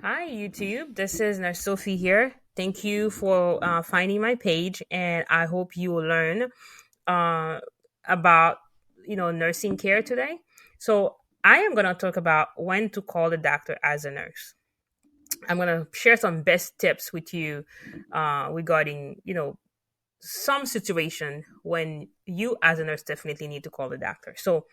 Hi, YouTube. This is Nurse Sophie here. Thank you for finding my page, and I hope you will learn uh, about nursing care today. So I am going to talk about when to call the doctor as a nurse. I'm going to share some best tips with you regarding some situation when you as a nurse definitely need to call the doctor. So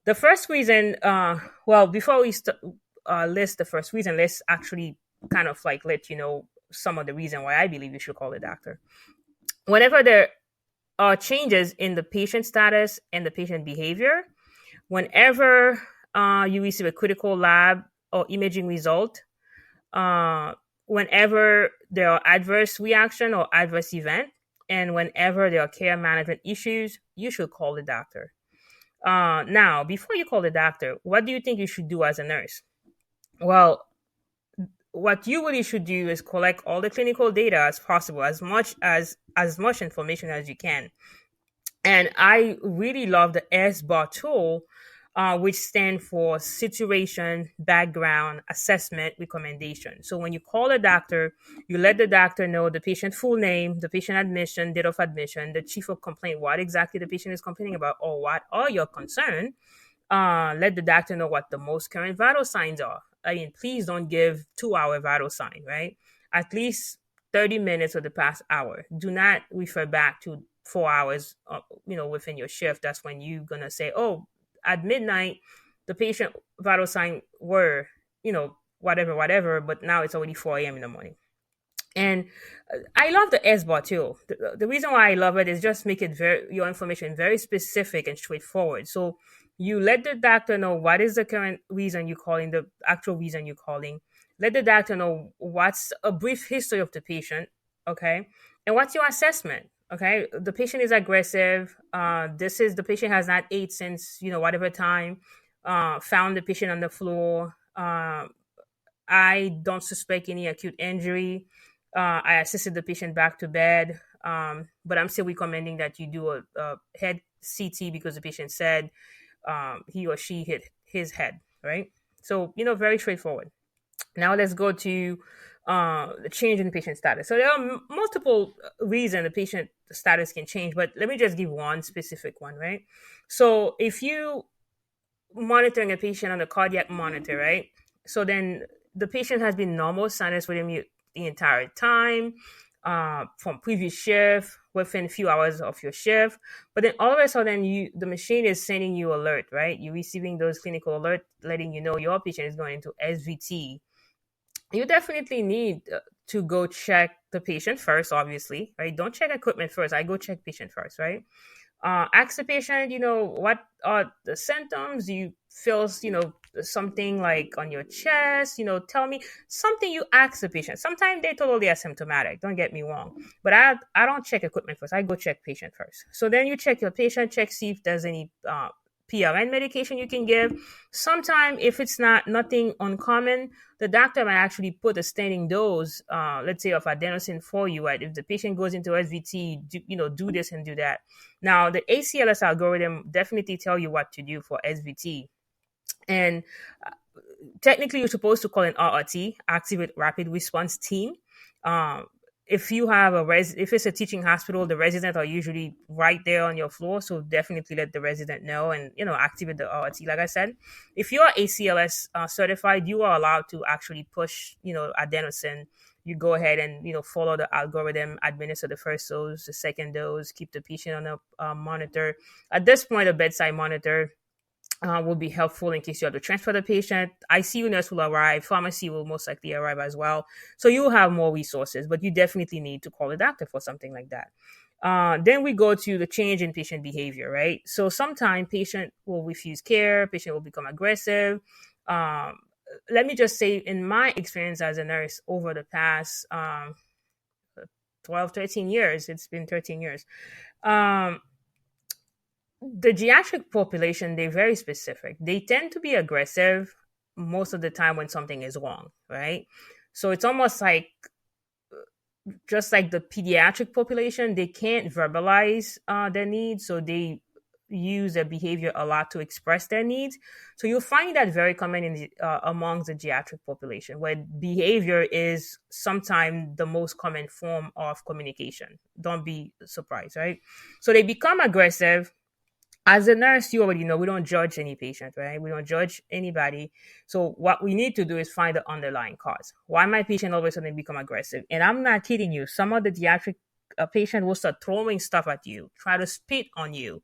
the first reason, before we list the first reason, let's actually kind of like let you know some of the reason why I believe you should call the doctor. Whenever there are changes in the patient status and the patient behavior, whenever you receive a critical lab or imaging result, uh, whenever there are adverse reaction or adverse event, and whenever there are care management issues, you should call the doctor. Now, before you call the doctor, what do you think you should do as a nurse? Well, what you really should do is collect all the clinical data as possible, as much information as you can. And I really love the SBAR tool, which stands for Situation Background Assessment Recommendation. So when you call a doctor, you let the doctor know the patient full name, the patient admission, date of admission, the chief of complaint, what exactly the patient is complaining about, or what are your concern. Let the doctor know what the most current vital signs are. I mean, please don't give 2 hour vital sign, right? At least 30 minutes of the past hour. Do not refer back to 4 hours, within your shift. That's when you're going to say, oh, at midnight, the patient vital sign were, whatever, but now it's already 4 a.m. in the morning. And I love the S bar too. The reason why I love it is just make it your information very specific and straightforward. So you let the doctor know what is the current reason you're calling, the actual reason you're calling. Let the doctor know what's a brief history of the patient, okay, and what's your assessment. Okay, the patient is aggressive. This is the patient has not ate since whatever time. Found the patient on the floor. I don't suspect any acute injury. I assisted the patient back to bed, but I'm still recommending that you do a head CT because the patient said he or she hit his head, right? So, very straightforward. Now let's go to the change in the patient status. So there are multiple reasons the patient status can change, but let me just give one specific one, right? So if you monitoring a patient on a cardiac monitor, right? So then the patient has been normal sinus rhythm the entire time, from previous shift, within a few hours of your shift. But then all of a sudden, the machine is sending you alert, right? You're receiving those clinical alert, letting you know your patient is going into SVT. You definitely need to go check the patient first, obviously, right? Don't check equipment first. I go check patient first, right? Ask the patient, what are the symptoms? Do you feel, something like on your chest? Tell me something. You ask the patient. Sometimes they're totally asymptomatic. Don't get me wrong, but I don't check equipment first. I go check patient first. So then you check your patient, check see if there's any PRN medication you can give. Sometime if it's nothing uncommon, the doctor might actually put a standing dose, let's say of adenosine for you. Right, if the patient goes into SVT, do this and do that. Now, the ACLS algorithm definitely tell you what to do for SVT. And technically, you're supposed to call an RRT, Activate Rapid Response Team. Um, if you have if it's a teaching hospital, the residents are usually right there on your floor. So definitely let the resident know and, activate the RRT. Like I said, if you are ACLS certified, you are allowed to actually push, adenosine. You go ahead and, follow the algorithm, administer the first dose, the second dose, keep the patient on a monitor. At this point, a bedside monitor will be helpful in case you have to transfer the patient. ICU nurse will arrive. Pharmacy will most likely arrive as well. So you will have more resources, but you definitely need to call a doctor for something like that. Then we go to the change in patient behavior, right? So sometimes patient will refuse care, patient will become aggressive. Um, Let me just say, in my experience as a nurse over the past 12, 13 years, it's been 13 years. Um, the geriatric population, they're very specific. They tend to be aggressive most of the time when something is wrong, right? So it's almost like just like the pediatric population, they can't verbalize their needs, so they use their behavior a lot to express their needs. So you'll find that very common in amongst the geriatric population, where behavior is sometimes the most common form of communication. Don't be surprised, right? So they become aggressive. As a nurse, you already know we don't judge any patient, right? We don't judge anybody. So what we need to do is find the underlying cause. Why my patient all of a sudden become aggressive? And I'm not kidding you. Some of the geriatric patient will start throwing stuff at you, try to spit on you.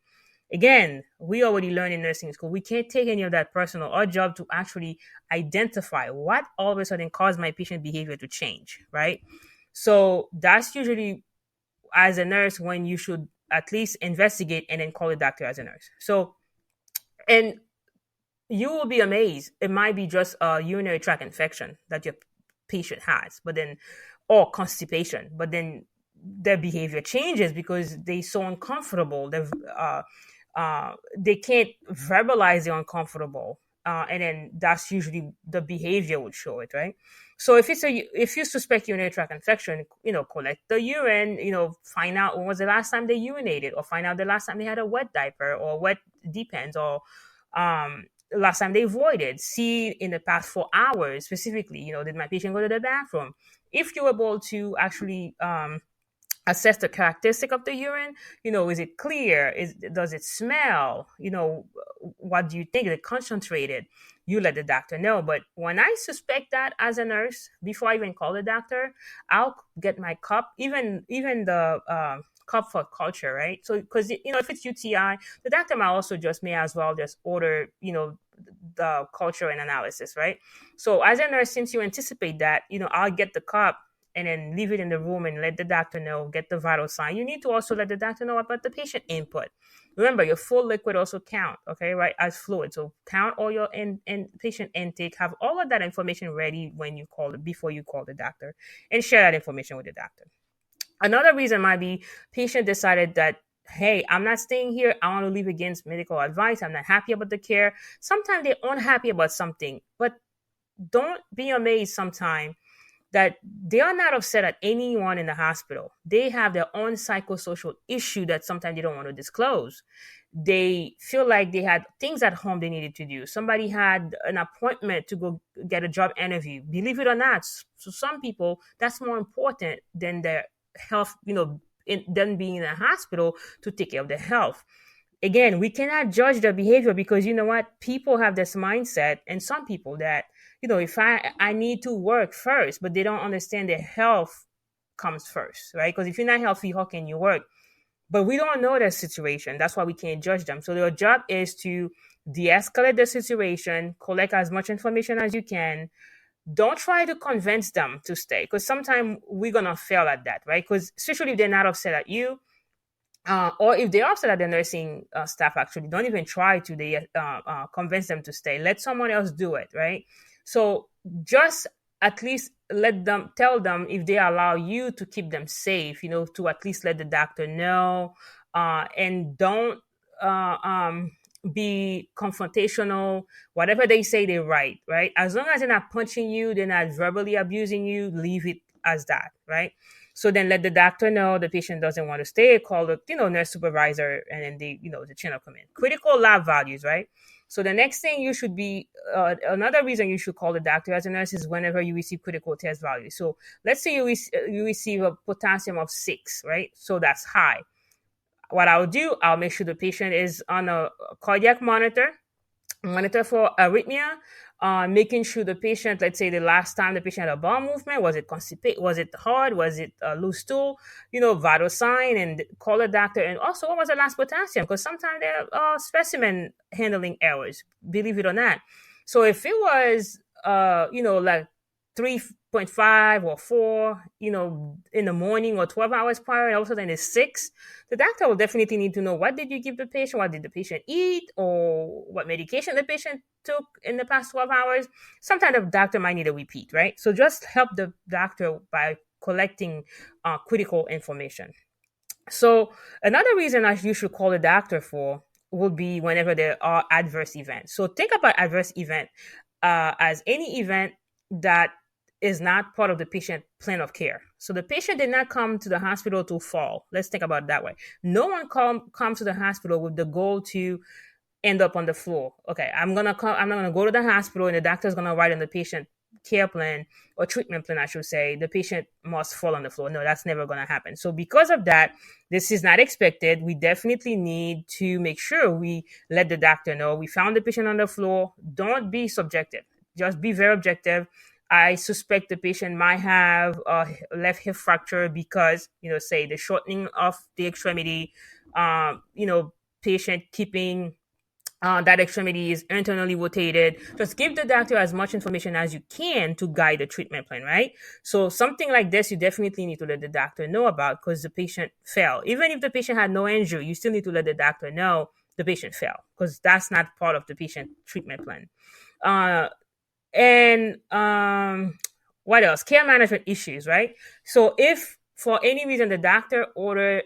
Again, we already learned in nursing school, we can't take any of that personal. Our job to actually identify what all of a sudden caused my patient behavior to change, right? So that's usually, as a nurse, when you should at least investigate and then call the doctor as a nurse. So, and you will be amazed. It might be just a urinary tract infection that your patient has, but then, or constipation, but then their behavior changes because they're so uncomfortable. They can't verbalize they're uncomfortable. And then that's usually the behavior would show it, right? So if you suspect urinary tract infection, collect the urine, find out when was the last time they urinated, or find out the last time they had a wet diaper or wet depends, or last time they voided. See in the past 4 hours specifically, did my patient go to the bathroom? If you're able to actually assess the characteristic of the urine, is it clear? Does it smell? What do you think? Is it concentrated? You let the doctor know. But when I suspect that as a nurse, before I even call the doctor, I'll get my cup, even the cup for culture, right? So because if it's UTI, the doctor might also may as well just order the culture and analysis, right? So as a nurse, since you anticipate that, I'll get the cup and then leave it in the room and let the doctor know, get the vital sign. You need to also let the doctor know about the patient input. Remember, your full liquid also count, okay, right, as fluid. So count all your patient intake, have all of that information ready before you call the doctor, and share that information with the doctor. Another reason might be patient decided that, hey, I'm not staying here. I want to leave against medical advice. I'm not happy about the care. Sometimes they're unhappy about something, but don't be amazed sometimes that they are not upset at anyone in the hospital. They have their own psychosocial issue that sometimes they don't want to disclose. They feel like they had things at home they needed to do. Somebody had an appointment to go get a job interview. Believe it or not, so some people, that's more important than their health, in them being in a hospital to take care of their health. Again, we cannot judge their behavior because you know what? People have this mindset, and some people that, if I need to work first, but they don't understand their health comes first, right? Because if you're not healthy, how can you work? But we don't know their situation. That's why we can't judge them. So your job is to de-escalate the situation, collect as much information as you can. Don't try to convince them to stay, because sometimes we're going to fail at that, right? Because especially if they're not upset at you, or if they are upset at the nursing staff, actually, don't even try to convince them to stay. Let someone else do it, right? So just at least tell them if they allow you to keep them safe, to at least let the doctor know, and don't be confrontational. Whatever they say, they're right? As long as they're not punching you, they're not verbally abusing you, leave it as that, right? So then let the doctor know the patient doesn't want to stay, call the nurse supervisor, and then the chain of command. Critical lab values, right? So the next thing you should be, another reason you should call the doctor as a nurse is whenever you receive critical test values. So let's say you receive a potassium of 6, right? So that's high. What I'll do, I'll make sure the patient is on a cardiac monitor for arrhythmia, making sure the patient, let's say the last time the patient had a bowel movement, was it constipated, was it hard, was it a loose stool, vital sign, and call the doctor. And also, what was the last potassium? Because sometimes there are specimen handling errors, believe it or not. So if it was, like 3.5 or 4, in the morning, or 12 hours prior, and all of a sudden it's 6, the doctor will definitely need to know, what did you give the patient? What did the patient eat? Or what medication the patient took in the past 12 hours? Sometimes the doctor might need a repeat, right? So just help the doctor by collecting critical information. So another reason you should call the doctor for would be whenever there are adverse events. So think about adverse event as any event that is not part of the patient plan of care. So the patient did not come to the hospital to fall. Let's think about it that way. No one comes to the hospital with the goal to end up on the floor. Okay, I'm not gonna go to the hospital and the doctor's gonna write on the patient care plan or treatment plan, I should say, the patient must fall on the floor. No, that's never gonna happen. So because of that, this is not expected. We definitely need to make sure we let the doctor know we found the patient on the floor. Don't be subjective. Just be very objective. I suspect the patient might have a left hip fracture because, say the shortening of the extremity, patient keeping that extremity is internally rotated. Just give the doctor as much information as you can to guide the treatment plan, right? So something like this, you definitely need to let the doctor know about because the patient fell. Even if the patient had no injury, you still need to let the doctor know the patient fell because that's not part of the patient treatment plan. And what else? Care management issues, right? So if for any reason the doctor ordered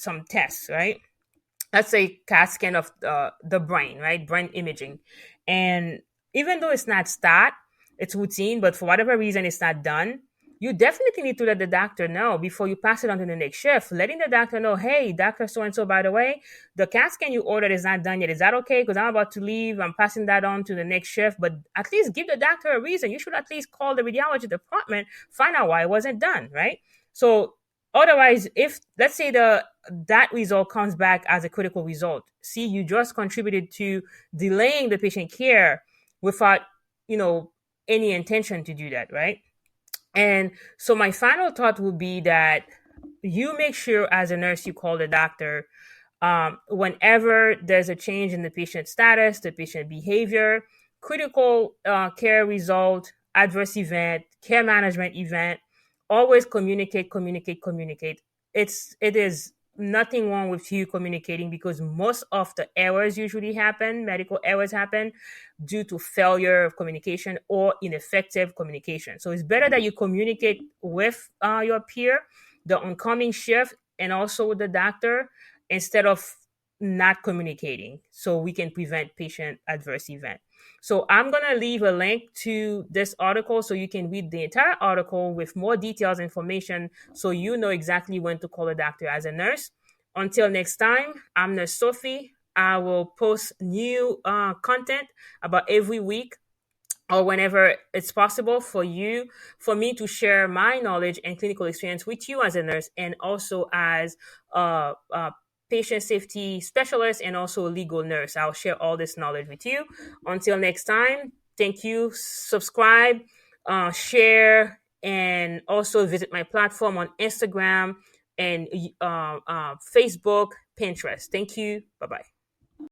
some tests, right? Let's say CAT scan of the brain, right? Brain imaging. And even though it's not stat, it's routine, but for whatever reason it's not done, you definitely need to let the doctor know before you pass it on to the next shift. Letting the doctor know, hey, Dr. So and so, by the way, the CAT scan you ordered is not done yet. Is that okay? Because I'm about to leave. I'm passing that on to the next shift. But at least give the doctor a reason. You should at least call the radiology department, find out why it wasn't done, right? So otherwise, if let's say that result comes back as a critical result, see, you just contributed to delaying the patient care without, any intention to do that, right? And so my final thought would be that you make sure as a nurse you call the doctor whenever there's a change in the patient status, the patient behavior, critical care result, adverse event, care management event. Always communicate, communicate, communicate. It is nothing wrong with you communicating because most of the errors usually happen, medical errors happen due to failure of communication or ineffective communication. So it's better that you communicate with your peer, the oncoming shift, and also with the doctor instead of not communicating so we can prevent patient adverse event. So I'm going to leave a link to this article so you can read the entire article with more details, information, so you know exactly when to call a doctor as a nurse. Until next time, I'm Nurse Sophie. I will post new content about every week or whenever it's possible for me to share my knowledge and clinical experience with you as a nurse and also as a patient safety specialist and also a legal nurse. I'll share all this knowledge with you. Until next time, thank you. Subscribe, share, and also visit my platform on Instagram and Facebook, Pinterest. Thank you. Bye bye.